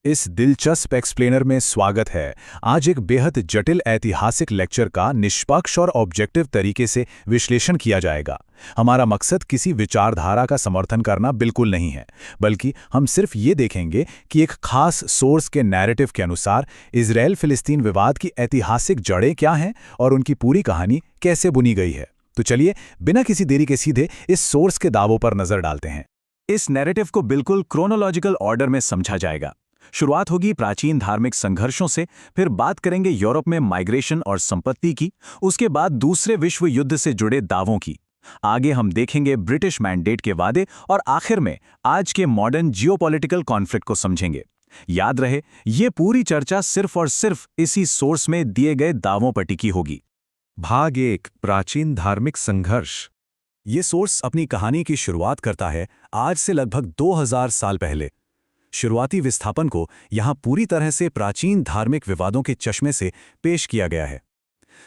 इस दिलचस्प एक्सप्लेनर में स्वागत है। आज एक बेहद जटिल ऐतिहासिक लेक्चर का निष्पक्ष और ऑब्जेक्टिव तरीके से विश्लेषण किया जाएगा। हमारा मकसद किसी विचारधारा का समर्थन करना बिल्कुल नहीं है, बल्कि हम सिर्फ ये देखेंगे कि एक खास सोर्स के नैरेटिव के अनुसार इजराइल फिलिस्तीन विवाद की ऐतिहासिक जड़ें क्या हैं और उनकी पूरी कहानी कैसे बुनी गई है। तो चलिए, बिना किसी देरी के सीधे इस सोर्स के दावों पर नजर डालते हैं। इस नैरेटिव को बिल्कुल क्रोनोलॉजिकल ऑर्डर में समझा जाएगा। शुरुआत होगी प्राचीन धार्मिक संघर्षों से, फिर बात करेंगे यूरोप में माइग्रेशन और संपत्ति की, उसके बाद दूसरे विश्व युद्ध से जुड़े दावों की। आगे हम देखेंगे ब्रिटिश मैंडेट के वादे और आखिर में आज के मॉडर्न जियोपॉलिटिकल कॉन्फ्लिक्ट को समझेंगे। याद रहे, ये पूरी चर्चा सिर्फ और सिर्फ इसी सोर्स में दिए गए दावों पर टिकी होगी। भाग 1, प्राचीन धार्मिक संघर्ष। ये सोर्स अपनी कहानी की शुरुआत करता है आज से लगभग 2000 साल पहले। शुरुआती विस्थापन को यहाँ पूरी तरह से प्राचीन धार्मिक विवादों के चश्मे से पेश किया गया है।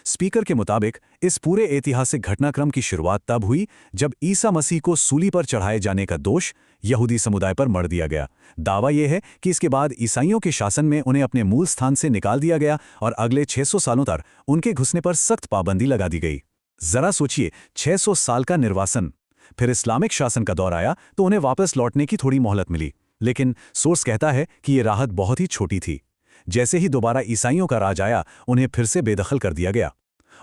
स्पीकर के मुताबिक इस पूरे ऐतिहासिक घटनाक्रम की शुरुआत तब हुई जब ईसा मसीह को सूली पर चढ़ाए जाने का दोष यहूदी समुदाय पर मढ़ दिया गया। दावा यह है कि इसके बाद ईसाइयों के शासन में उन्हें अपने मूल स्थान से निकाल दिया गया और अगले 600 सालों तक उनके घुसने पर सख्त पाबंदी लगा दी गई। जरा सोचिए, 600 साल का निर्वासन, फिर इस्लामिक शासन का दौर आया तो उन्हें वापस लौटने की थोड़ी मोहलत मिली। लेकिन सोर्स कहता है कि ये राहत बहुत ही छोटी थी। जैसे ही दोबारा ईसाइयों का राज आया, उन्हें फिर से बेदखल कर दिया गया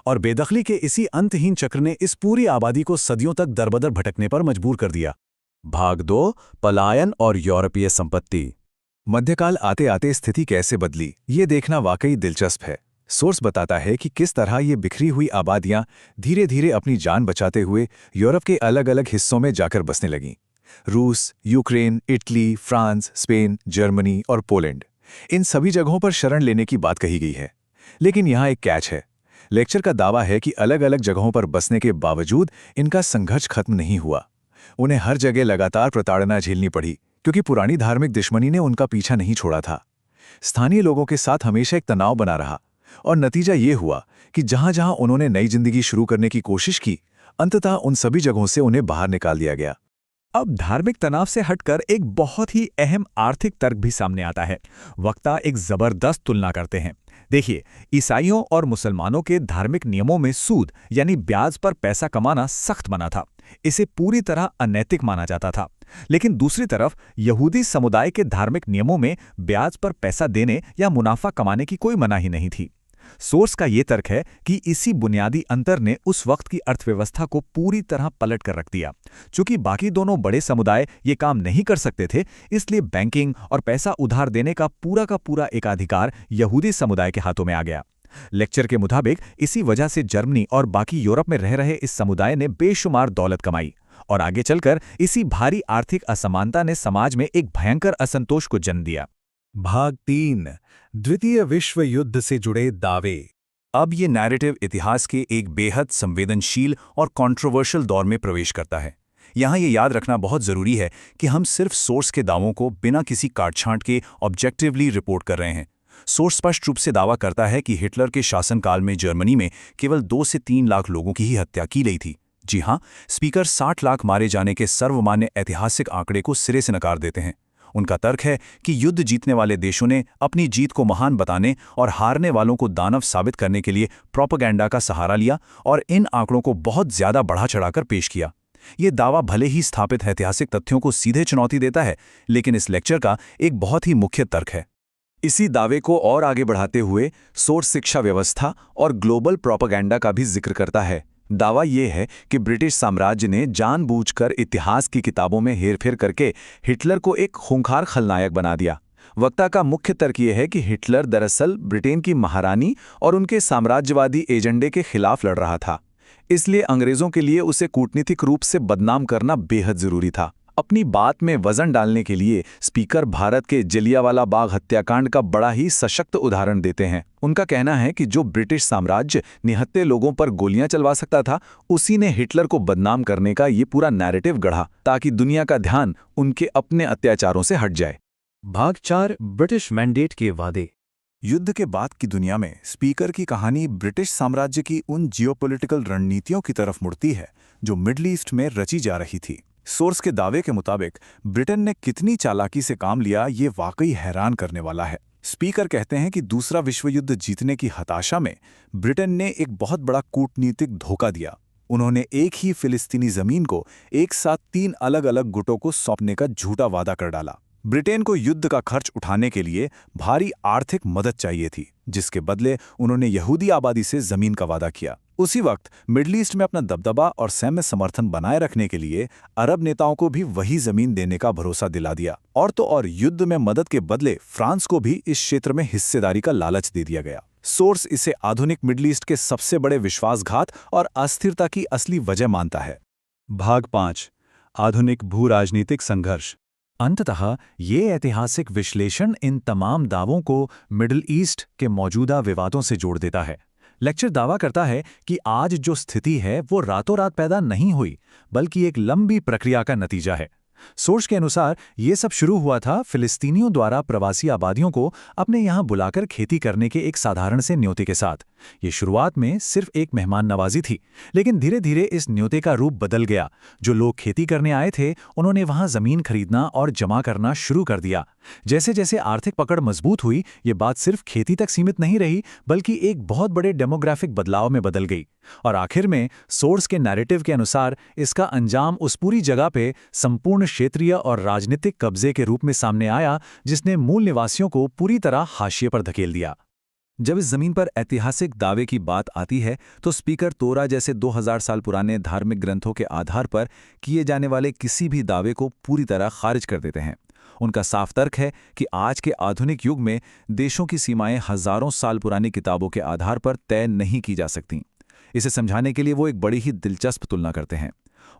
और बेदखली के इसी अंतहीन चक्र ने इस पूरी आबादी को सदियों तक दरबदर भटकने पर मजबूर कर दिया। भाग 2, पलायन और यूरोपीय संपत्ति। मध्यकाल आते आते स्थिति कैसे बदली, ये देखना वाकई दिलचस्प है। सोर्स बताता है कि किस तरह ये बिखरी हुई आबादियां धीरे धीरे अपनी जान बचाते हुए यूरोप के अलग अलग हिस्सों में जाकर बसने लगीं। रूस, Ukraine, Italy, France, Spain, Germany और पोलैंड, इन सभी जगहों पर शरण लेने की बात कही गई है। लेकिन यहाँ एक कैच है। लेक्चर का दावा है कि अलग अलग जगहों पर बसने के बावजूद इनका संघर्ष खत्म नहीं हुआ। उन्हें हर जगह लगातार प्रताड़ना झेलनी पड़ी, क्योंकि पुरानी धार्मिक दुश्मनी ने उनका पीछा नहीं छोड़ा था। स्थानीय लोगों के साथ हमेशा एक तनाव बना रहा और नतीजा ये हुआ कि जहां जहां उन्होंने नई जिंदगी शुरू करने की कोशिश की, अंततः उन सभी जगहों से उन्हें बाहर निकाल दिया गया। अब धार्मिक तनाव से हटकर एक बहुत ही अहम आर्थिक तर्क भी सामने आता है। वक्ता एक जबरदस्त तुलना करते हैं। देखिए, ईसाइयों और मुसलमानों के धार्मिक नियमों में सूद यानी ब्याज पर पैसा कमाना सख्त मना था। इसे पूरी तरह अनैतिक माना जाता था। लेकिन दूसरी तरफ यहूदी समुदाय के धार्मिक नियमों में ब्याज पर पैसा देने या मुनाफा कमाने की कोई मनाही नहीं थी। सोर्स का ये तर्क है कि इसी बुनियादी अंतर ने उस वक्त की अर्थव्यवस्था को पूरी तरह पलट कर रख दिया। चूंकि बाकी दोनों बड़े समुदाय ये काम नहीं कर सकते थे, इसलिए बैंकिंग और पैसा उधार देने का पूरा एकाधिकार यहूदी समुदाय के हाथों में आ गया। लेक्चर के मुताबिक इसी वजह से जर्मनी और बाकी यूरोप में रह रहे इस समुदाय ने बेशुमार दौलत कमाई और आगे चलकर इसी भारी आर्थिक असमानता ने समाज में एक भयंकर असंतोष को जन्म दिया। भाग 3, द्वितीय विश्व युद्ध से जुड़े दावे। अब ये नैरेटिव इतिहास के एक बेहद संवेदनशील और कंट्रोवर्शियल दौर में प्रवेश करता है। यहाँ ये याद रखना बहुत ज़रूरी है कि हम सिर्फ सोर्स के दावों को बिना किसी काटछांट के ऑब्जेक्टिवली रिपोर्ट कर रहे हैं। सोर्स स्पष्ट रूप से दावा करता है कि हिटलर के शासनकाल में जर्मनी में केवल 2 से 3 लाख लोगों की ही हत्या की गई थी। जी हाँ, स्पीकर 60 लाख मारे जाने के सर्वमान्य ऐतिहासिक आंकड़े को सिरे से नकार देते हैं। उनका तर्क है कि युद्ध जीतने वाले देशों ने अपनी जीत को महान बताने और हारने वालों को दानव साबित करने के लिए प्रोपेगेंडा का सहारा लिया और इन आंकड़ों को बहुत ज्यादा बढ़ा चढ़ाकर पेश किया। ये दावा भले ही स्थापित ऐतिहासिक तथ्यों को सीधे चुनौती देता है, लेकिन इस लेक्चर का एक बहुत ही मुख्य तर्क है। इसी दावे को और आगे बढ़ाते हुए सोर्स शिक्षा व्यवस्था और ग्लोबल प्रोपेगेंडा का भी जिक्र करता है। दावा यह है कि ब्रिटिश साम्राज्य ने जानबूझकर इतिहास की किताबों में हेरफेर करके हिटलर को एक खूंखार खलनायक बना दिया। वक्ता का मुख्य तर्क यह है कि हिटलर दरअसल ब्रिटेन की महारानी और उनके साम्राज्यवादी एजेंडे के खिलाफ लड़ रहा था, इसलिए अंग्रेजों के लिए उसे कूटनीतिक रूप से बदनाम करना बेहद जरूरी था। अपनी बात में वजन डालने के लिए स्पीकर भारत के जलियांवाला बाग हत्याकांड का बड़ा ही सशक्त उदाहरण देते हैं। उनका कहना है कि जो ब्रिटिश साम्राज्य निहत्थे लोगों पर गोलियां चलवा सकता था, उसी ने हिटलर को बदनाम करने का ये पूरा नैरेटिव गढ़ा ताकि दुनिया का ध्यान उनके अपने अत्याचारों से हट जाए। भाग 4, ब्रिटिश मैंडेट के वादे। युद्ध के बाद की दुनिया में स्पीकर की कहानी ब्रिटिश साम्राज्य की उन जियोपॉलिटिकल रणनीतियों की तरफ मुड़ती है जो मिडल ईस्ट में रची जा रही थी। सोर्स के दावे के मुताबिक ब्रिटेन ने कितनी चालाकी से काम लिया, ये वाकई हैरान करने वाला है। स्पीकर कहते हैं कि दूसरा विश्व युद्ध जीतने की हताशा में ब्रिटेन ने एक बहुत बड़ा कूटनीतिक धोखा दिया। उन्होंने एक ही फिलिस्तीनी जमीन को एक साथ 3 अलग-अलग गुटों को सौंपने का झूठा वादा कर डाला। ब्रिटेन को युद्ध का खर्च उठाने के लिए भारी आर्थिक मदद चाहिए थी, जिसके बदले उन्होंने यहूदी आबादी से जमीन का वादा किया। उसी वक्त मिडल ईस्ट में अपना दबदबा और सैन्य समर्थन बनाए रखने के लिए अरब नेताओं को भी वही जमीन देने का भरोसा दिला दिया। और तो और युद्ध में मदद के बदले फ्रांस को भी इस क्षेत्र में हिस्सेदारी का लालच दे दिया गया। सोर्स इसे आधुनिक मिडल ईस्ट के सबसे बड़े विश्वासघात और अस्थिरता की असली वजह मानता है। भाग 5 आधुनिक भू राजनीतिक संघर्ष। अंततः ये ऐतिहासिक विश्लेषण इन तमाम दावों को मिडिल ईस्ट के मौजूदा विवादों से जोड़ देता है। लेक्चर दावा करता है कि आज जो स्थिति है वो रातों रात पैदा नहीं हुई, बल्कि एक लंबी प्रक्रिया का नतीजा है। सोर्स के अनुसार ये सब शुरू हुआ था फिलिस्तीनियों द्वारा प्रवासी आबादियों को अपने यहाँ बुलाकर खेती करने के एक साधारण से न्योते के साथ। ये शुरुआत में सिर्फ एक मेहमान नवाजी थी, लेकिन धीरे धीरे इस न्योते का रूप बदल गया। जो लोग खेती करने आए थे उन्होंने वहाँ जमीन खरीदना और जमा करना शुरू कर दिया। जैसे जैसे आर्थिक पकड़ मजबूत हुई, ये बात सिर्फ खेती तक सीमित नहीं रही, बल्कि एक बहुत बड़े डेमोग्राफिक बदलाव में बदल गई। और आखिर में सोर्स के नैरेटिव के अनुसार इसका अंजाम उस पूरी जगह पे संपूर्ण क्षेत्रीय और राजनीतिक कब्जे के रूप में सामने आया, जिसने मूल निवासियों को पूरी तरह हाशिए पर धकेल दिया। जब इस जमीन पर ऐतिहासिक दावे की बात आती है तो स्पीकर तोरा जैसे 2000 साल पुराने धार्मिक ग्रंथों के आधार पर किए जाने वाले किसी भी दावे को पूरी तरह खारिज कर देते हैं। उनका साफ तर्क है कि आज के आधुनिक युग में देशों की सीमाएं हजारों साल पुरानी किताबों के आधार पर तय नहीं की जा सकती। इसे समझाने के लिए वो एक बड़ी ही दिलचस्प तुलना करते हैं।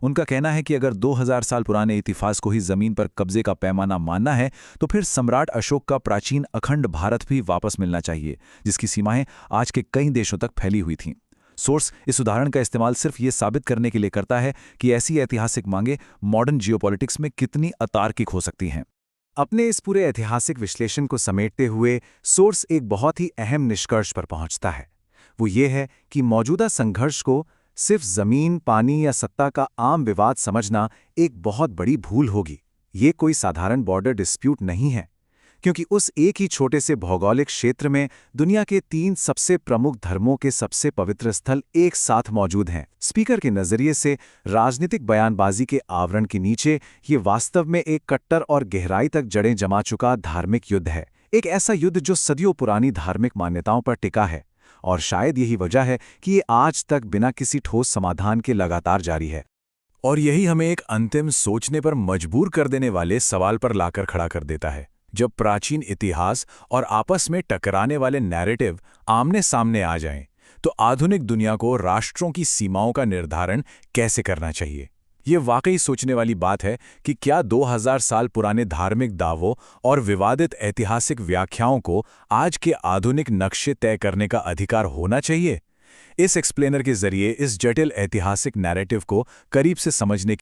उनका कहना है कि अगर 2000 साल पुराने इतिहास को ही जमीन पर कब्जे का पैमाना मानना है तो फिर सम्राट अशोक का प्राचीन अखंड भारत भी वापस मिलना चाहिए, जिसकी सीमाएं आज के कई देशों तक फैली हुई थीं। सोर्स इस उदाहरण का इस्तेमाल सिर्फ ये साबित करने के लिए करता है कि ऐसी ऐतिहासिक मांगें मॉडर्न जियोपॉलिटिक्स में कितनी अतार्किक हो सकती हैं। अपने इस पूरे ऐतिहासिक विश्लेषण को समेटते हुए सोर्स एक बहुत ही अहम निष्कर्ष पर पहुंचता है। वो ये है कि मौजूदा संघर्ष को सिर्फ जमीन, पानी या सत्ता का आम विवाद समझना एक बहुत बड़ी भूल होगी। ये कोई साधारण बॉर्डर डिस्प्यूट नहीं है, क्योंकि उस एक ही छोटे से भौगोलिक क्षेत्र में दुनिया के 3 सबसे प्रमुख धर्मों के सबसे पवित्र स्थल एक साथ मौजूद हैं। स्पीकर के नजरिए से राजनीतिक बयानबाजी के आवरण के नीचे ये वास्तव में एक कट्टर और गहराई तक जड़ें जमा चुका धार्मिक युद्ध है। एक ऐसा युद्ध जो सदियों पुरानी धार्मिक मान्यताओं पर टिका है, और शायद यही वजह है कि ये आज तक बिना किसी ठोस समाधान के लगातार जारी है। और यही हमें एक अंतिम सोचने पर मजबूर कर देने वाले सवाल पर लाकर खड़ा कर देता है। जब प्राचीन इतिहास और आपस में टकराने वाले नैरेटिव आमने सामने आ जाएं, तो आधुनिक दुनिया को राष्ट्रों की सीमाओं का निर्धारण कैसे करना चाहिए? ये वाकई सोचने वाली बात है कि क्या 2000 साल पुराने धार्मिक दावों और विवादित ऐतिहासिक व्याख्याओं को आज के आधुनिक नक्शे तय करने का अधिकार होना चाहिए? इस एक्सप्लेनर के जरिए इस जटिल ऐतिहासिक नैरेटिव को करीब से समझने